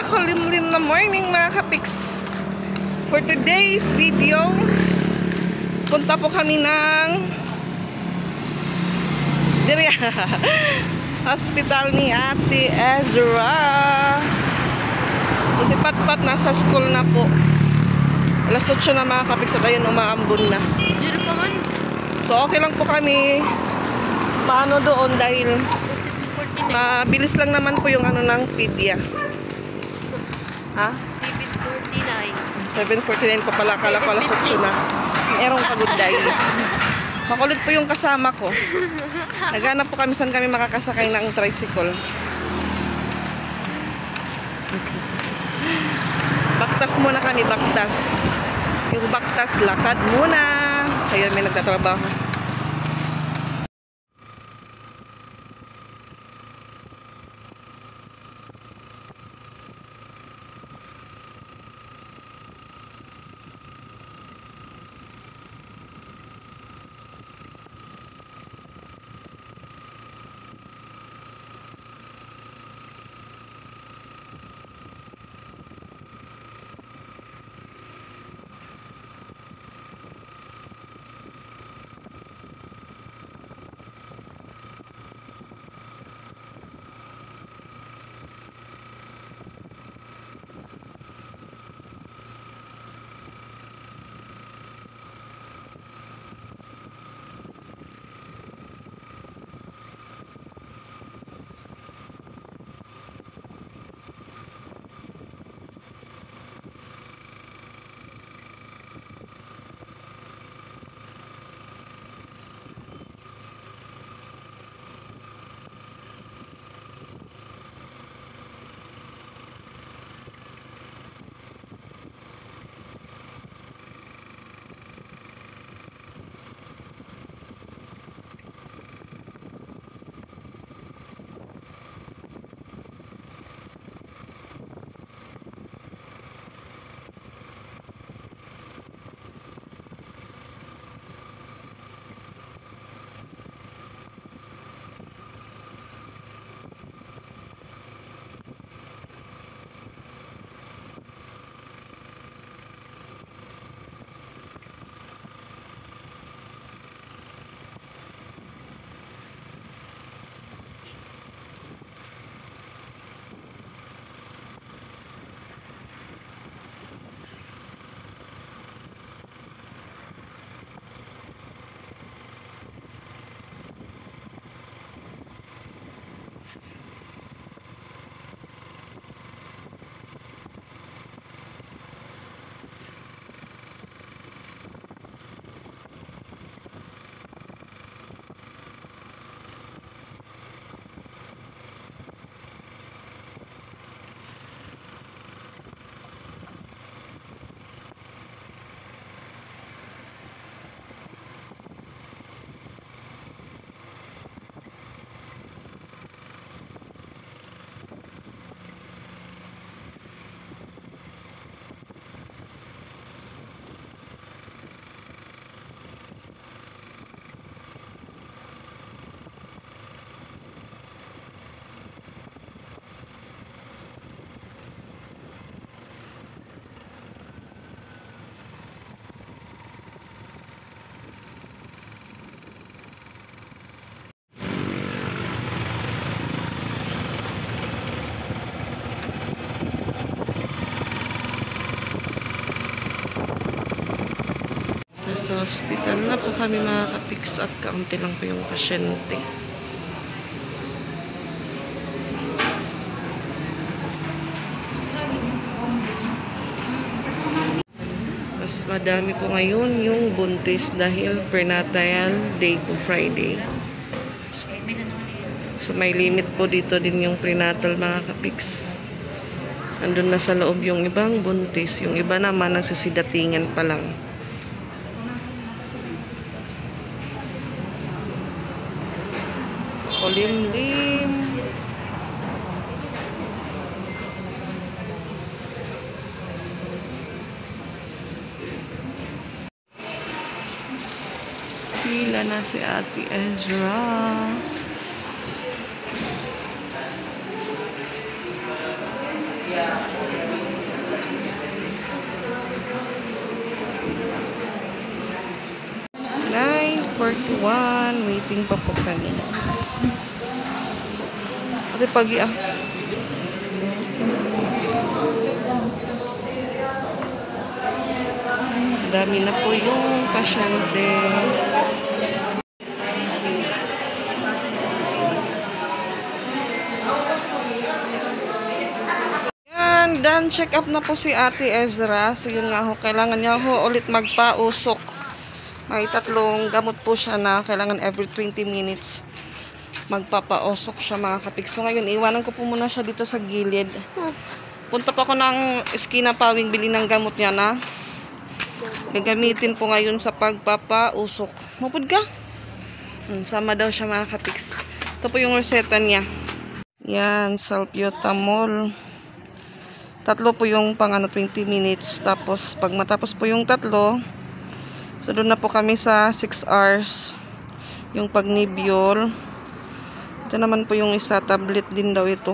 makulimlim na morning mga kapiks. For today's video, punta po kami ng hospital ni Ate Ezra. So si Patpat nasa school na po. Alas 8 na mga kapiks at ayun umaambon na. So okay lang po kami paano doon dahil mabilis lang naman po yung ano ng pedya. Ha? 7:49 pa pala. Kala ko alas 8 na. Erong pagunday. Makulit po yung kasama ko. Naghanap po kami saan kami makakasakay ng tricycle. Baktas muna kami, baktas. Yung baktas, lakad muna. Kaya may nagtatrabaho. Sa hospital na po kami makaka-fix at kaunti lang po yung pasyente. Mas madami po ngayon yung buntis dahil prenatal day po Friday. So may limit po dito din yung prenatal mga ka-fix. Andun na sa loob yung ibang buntis. Yung iba naman nagsisidatingan pa lang. Kulimlim. Pila na si Ate Ezra. Yeah. Waiting pa po kami. Ate pagi ah. Dami na po yung pasyente. Yan, done check up na po si Ate Ezra. So yun nga ho, kailangan niya ho ulit magpausok. May 3 gamot po siya na kailangan every 20 minutes magpapausok siya mga kapik. So ngayon, iwanan ko po muna siya dito sa gilid. Punta pa ako ng Esquina Pawing bili ng gamot niya na gagamitin po ngayon sa pagpapausok. Mapud ka? Sama daw siya mga kapiks. Ito po yung reseta niya. Yan, salbutamol. 3 po yung pang 20 minutes. Tapos, pag matapos po yung 3, so doon na po kami sa 6 hours. Yung pagnibiol. Ito naman po yung isa, tablet din daw ito.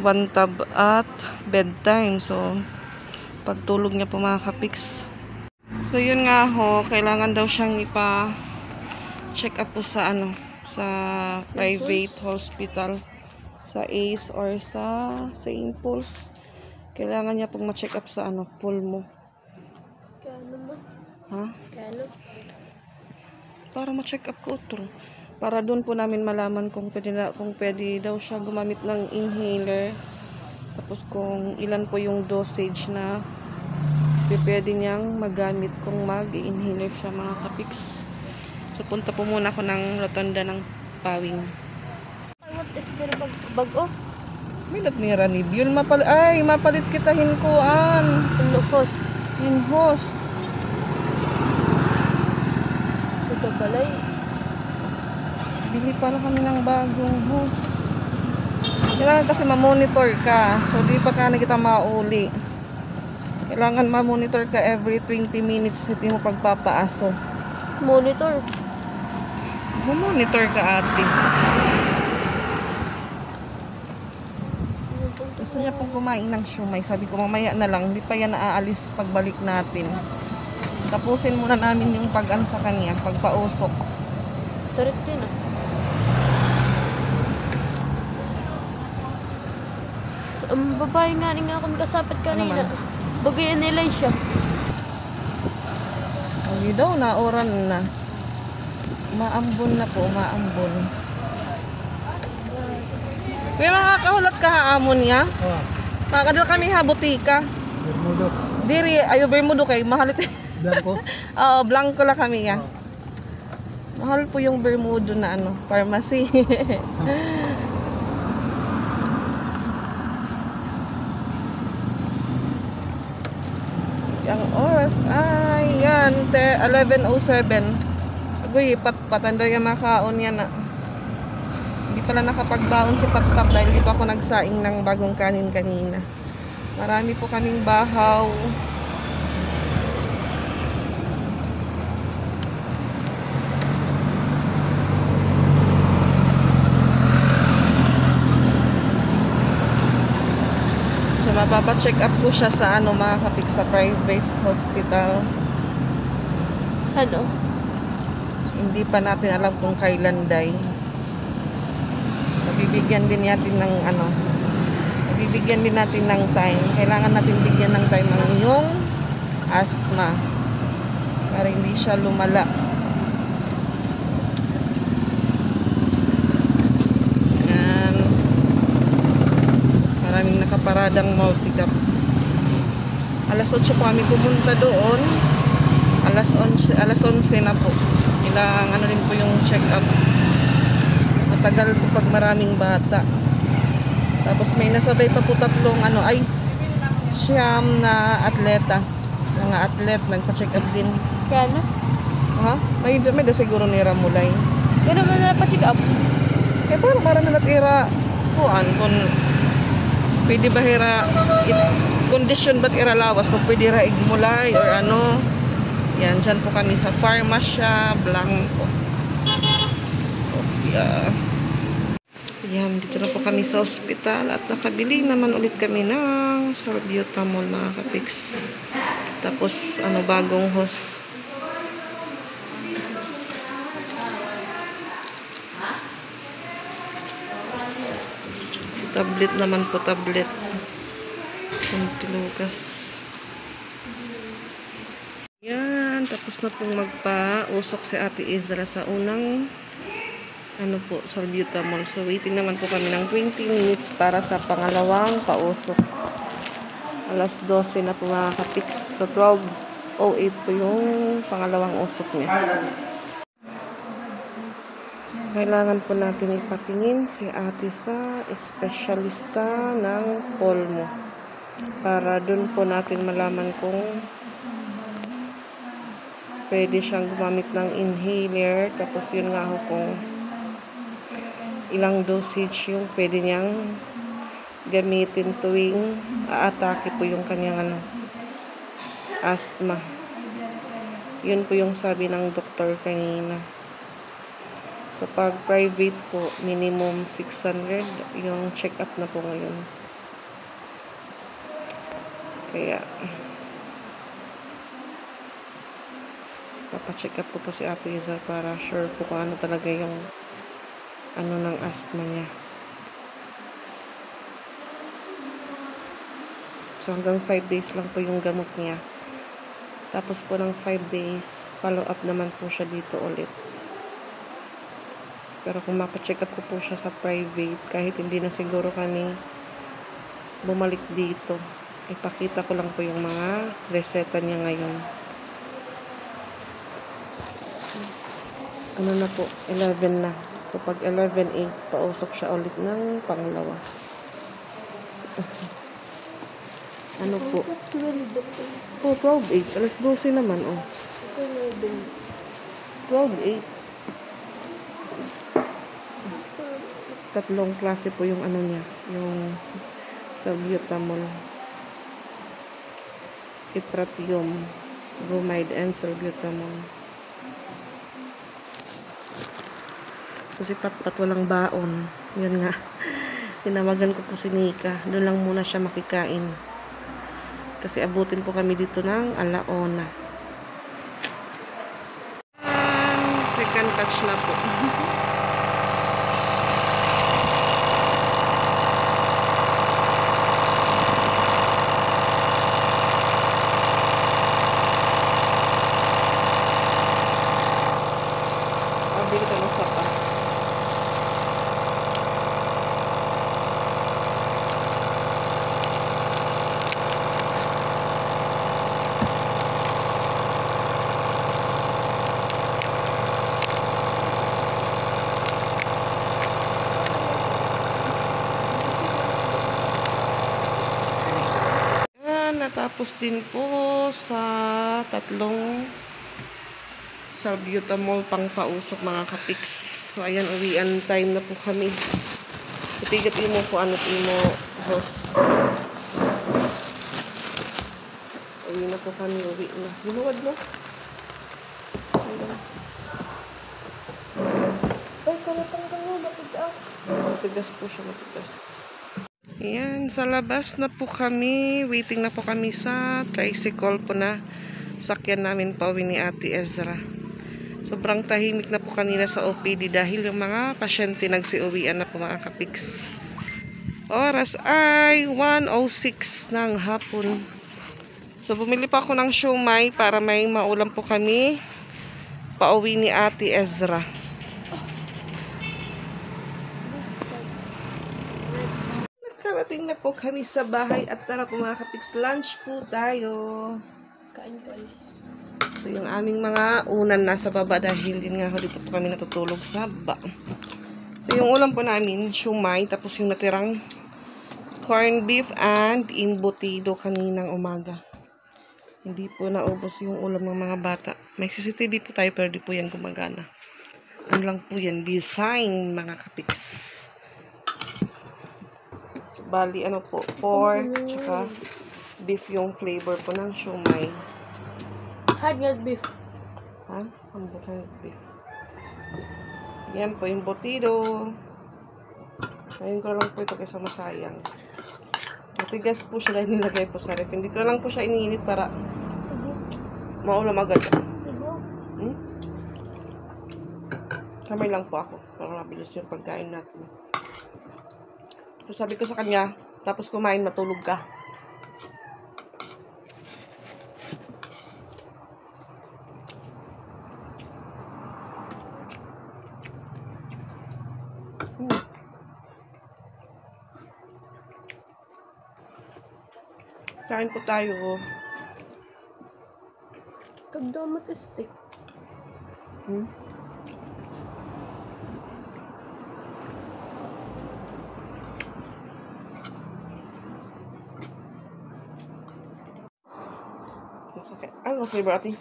1 tab at bedtime. So, pagtulog niya po mga kapiks. So yun nga ho, kailangan daw siyang ipa-check up po sa sa private hospital, sa ACE or sa St. Paul's. Kailangan niya pong ma-check up sa pulmo. Kano mo? Ha? Kano? Para ma-check up ko ito. Para doon po namin malaman kung pwede daw siya gumamit ng inhaler. Tapos kung ilan po yung dosage na pwede niyang magamit kung mag-inhaler siya mga kapiks. So punta po muna ako ng rotonda ng Pawing. What is gonna bag-o? May ni Ranib. Yun mapalit kita hinkuan. Lukos. Hinhos. Ito balay. Bili pala kami ng bagong hose. Kailangan kasi ma-monitor ka. So, di pa ka na kita mauli. Kailangan ma-monitor ka every 20 minutes. Hindi mo pagpapaaso. Monitor. Ma-monitor ka, ate. Gusto niya pong kumain ng siumay. Sabi ko, mamaya na lang. Hindi pa yan naaalis pagbalik natin. Tapusin muna namin yung pag-ano sa kanya. Pagpausok. Tarit din ah. Ang babae nga akong kasapat kanina. Ano Bagayan nila siya. Hindi daw na, oran na. Maambon na po, maambon. Kuya, makakahulat ka haamon niya? Oh, Makakadal kami ha, butika. Bermudo. Diri, ayo Bermudo kay mahalit. Blanco. Oo, blanco lang kami ya. Mahal po yung Bermudo na pharmacy. Yung oras ay yan, 11:07. Agoy, patanda yung makaon yan na. Hindi pala nakapagbaon si Patpat dahil hindi pa ako nagsaing ng bagong kanin kanina. Marami po kaming bahaw. So, mapapacheck up ko siya sa mga kapik sa private hospital. Saan o? Hindi pa natin alam kung kailan day. Nabibigyan din natin ng nabibigyan din natin ng time. Kailangan natin bigyan ng time ang iyong asthma para hindi siya lumala. Yan. Maraming nakaparadang multi-cap. Alas 8 po kami pumunta doon. Alas 11 na po. Ilang rin po yung check-up. Matagal po pag maraming bata. Tapos may nasabay pa po 3 siyam na atleta. Mga atlet nagpa-check up din. Kano? Ha? May da siguro ni Ramulay. Gano'n mo na pa-check up? Eh parang marami natira kuan kung pwede ba hira condition ba't ira lawas kung pwede ra igmulay or yan, dyan po kami sa Farmacia Blanco. Yan, dito na po kami sa ospital at nakabili naman ulit kami ng salbutamol mga kapiks. Tapos bagong hose. Tablet naman po, tablet. Lugas. Yan, tapos na pong magpa-usok si Ate Ezra sa unang salbutamol. So, waiting naman po kami ng 20 minutes para sa pangalawang pausok. Alas 12 na po mga kapix. So, 12:08 po yung pangalawang usok niya. Kailangan po natin ipatingin si ate sa espesyalista ng pulmo para dun po natin malaman kung pwede siyang gumamit ng inhaler, tapos yun nga ho kung ilang dosage yung pwede niyang gamitin tuwing aatake po yung kanyang asthma. Yun po yung sabi ng doktor kanina. So, pag private po, minimum 600 yung check-up na po ngayon. Kaya, papacheck up po si Ate Iza para sure po kung ano talaga yung ng asthma niya. So, hanggang 5 days lang po yung gamot niya. Tapos po ng 5 days, follow up naman po siya dito ulit. Pero kung mapacheck up ko po siya sa private, kahit hindi na siguro kami bumalik dito, ipakita ko lang po yung mga reseta niya ngayon. Ano na po, 11 na. So, pag 11:08, pausok siya ulit ng pangalawa. Ano po? Oh, 12:08. Alas 12 naman, oh. 12:08. Tatlong klase po yung niya, yung salbutamol, ipratium, bromide, and salbutamol. Kasi Patpat walang baon. Yun nga. Tinawagan ko po si Nika. Doon lang muna siya makikain. Kasi abutin po kami dito ng 1:00. Second touch na po. Bili ka ng sapa. Natapos din po sa tatlong salbutamol pang pausok mga kapiks. So, ayan, uwian time na po kami. Itigat mo po mo host. Uwi na po kami, uwi na. Ginuwad mo? Ay, kalatang mo, matigas. Matigas po siya, matigas. Ayan, sa labas na po kami. Waiting na po kami sa tricycle po na sakyan namin pa uwi ni Ate Ezra. Sobrang tahimik na po kanina sa OPD dahil yung mga pasyente nagsiuwian na po mga kapiks. Oras ay 1:06 ng hapon. So, bumili pa ako ng siomai para may maulam po kami pauwi ni Ate Ezra. Nakarating na po kami sa bahay at tara po mga kapiks, lunch po tayo. Kain guys. So, yung aming mga unan nasa baba dahil yun nga dito po kami natutulog sa baba. So, yung ulam po namin, siomai, tapos yung natirang corned beef and embutido kaninang umaga. Hindi po naubos yung ulam ng mga bata. May CCTV po tayo pero di po yan gumagana. Ano lang po yan, design mga kapiks. So, bali ano po, pork, tsaka beef yung flavor po ng siomai. Hagad beef. Ha? Ang butang beef. Yan po yung embutido. Ngayon ko lang po ito kaysa masayang. Matigas po siya dahil nilagay po sa ref. Hindi ko lang po siya iniinit para maulam agad. Kamay lang po ako para mabilis yung pagkain natin. So sabi ko sa kanya, tapos kumain matulog ka. Kain po tayo. Tagdamot steak. Masakit. Ano flavor ate?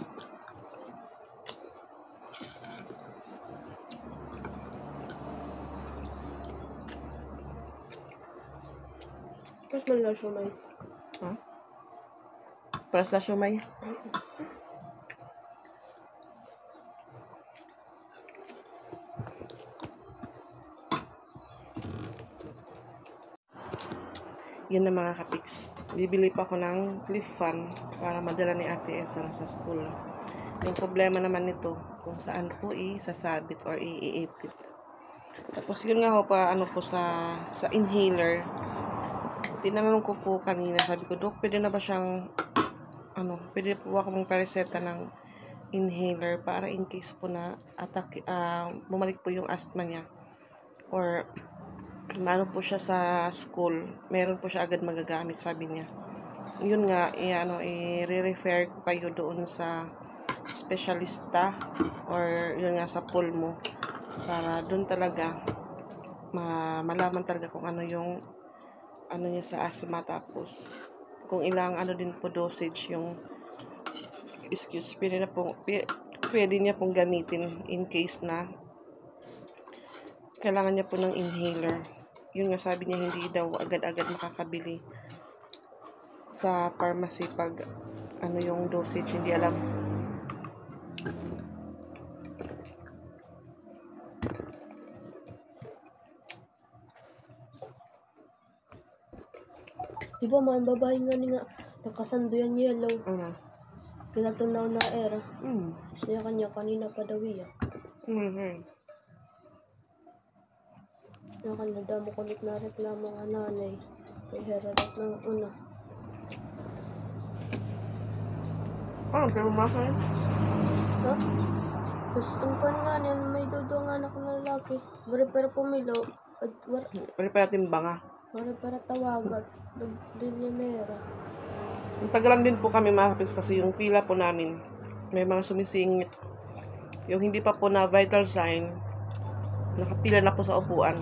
Mas malaw siya may. Ha? Paras na siomay. Yan na mga kapiks. Bibili pa ako ng clip fan para madala ni Ate Ezra sa school. Yung problema naman nito, kung saan po isasabit or iipit. Tapos yun nga ho pa, ano po sa inhaler. Tinanong ko po kanina, sabi ko, Dok, pwede na ba siyang, pwede po ako mong pareseta ng inhaler para in case po na bumalik po yung asthma niya. Or meron po siya sa school, meron po siya agad magagamit, sabi niya. Yun nga, i-refer ko kayo doon sa specialista or yun nga sa pulmo para doon talaga malaman talaga kung ano yung niya sa asthma, tapos kung ilang din po dosage yung pwede niya pong gamitin in case na kailangan niya po ng inhaler. Yun nga, sabi niya hindi daw agad-agad makakabili sa pharmacy pag yung dosage, hindi alam. Diba mga babae nga ni nga nakasando yan yellow. Kaya tunaw na era. Siya kanya kanina pa daw iya. Yung kanya damo kulit na reklamo nga nanay. Kay herarat ng una. Pero makain. Ha? Tapos ang kan nga niyan, may dudo nga anak na lalaki. Pero pumilaw. Pwede pa natin banga. Para tawagat. Dagdilyanera. Ang tagalan din po kami mahapis kasi yung pila po namin may mga sumisingit. Yung hindi pa po na vital sign, nakapila na po sa upuan.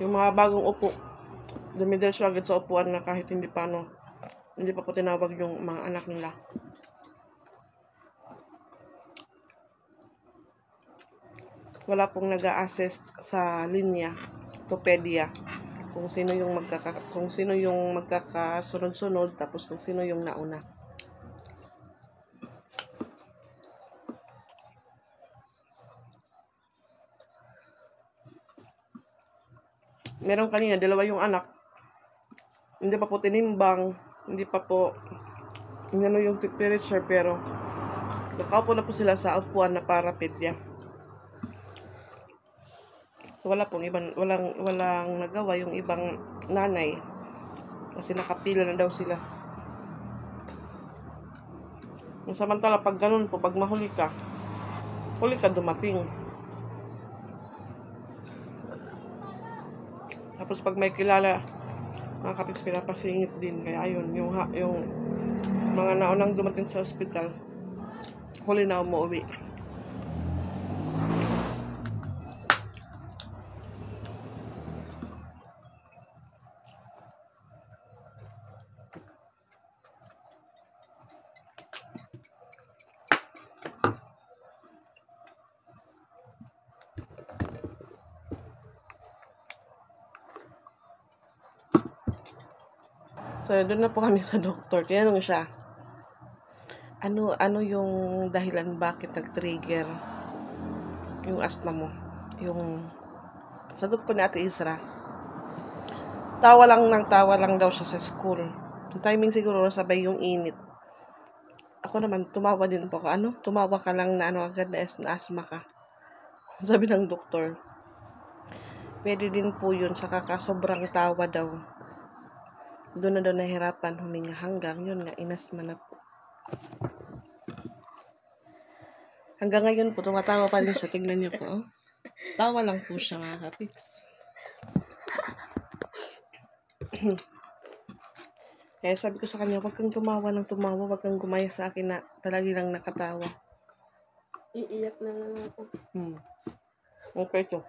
Yung mga bagong upo, dumidel siya agad sa upuan na kahit hindi pa po tinawag yung mga anak nila. Wala pong nag-a-assist sa linya, Topedia, kung sino yung magkakasunod-sunod, tapos kung sino yung nauna. Meron kanina, 2 yung anak. Hindi pa po tinimbang, hindi pa po yung temperature, pero nakaupo na po sila sa upuan na para pedya. So walang nagawa yung ibang nanay kasi nakapila na daw sila. Yung samantala pag ganun po, pag huli ka dumating. Tapos pag may kilala, mga kapiks, pinapasingit din. Kaya ayun, yung mga naunang dumating sa ospital, huli na umuwi. So, doon na po kami sa doktor. Tinanong siya, ano yung dahilan bakit nag-trigger yung asthma mo? Yung sagot po ni Ate Ezra, tawa lang daw siya sa school. Yung timing siguro sabay yung init. Ako naman, tumawa din po ako. Ano? Tumawa ka lang na agad na asthma ka. Sabi ng doktor. Pwede din po yun sa kakasobrang tawa daw. Doon na daw nahirapan huminga hanggang yun nga, inasma na po. Hanggang ngayon po, tumatawa pa din siya. Tignan niyo po. Oh. Tawa lang po siya mga kapiks. Kaya sabi ko sa kanya, wag kang tumawa ng tumawa, wag kang gumaya sa akin na talagang nakatawa. Iiyak na lang ako. Okay to.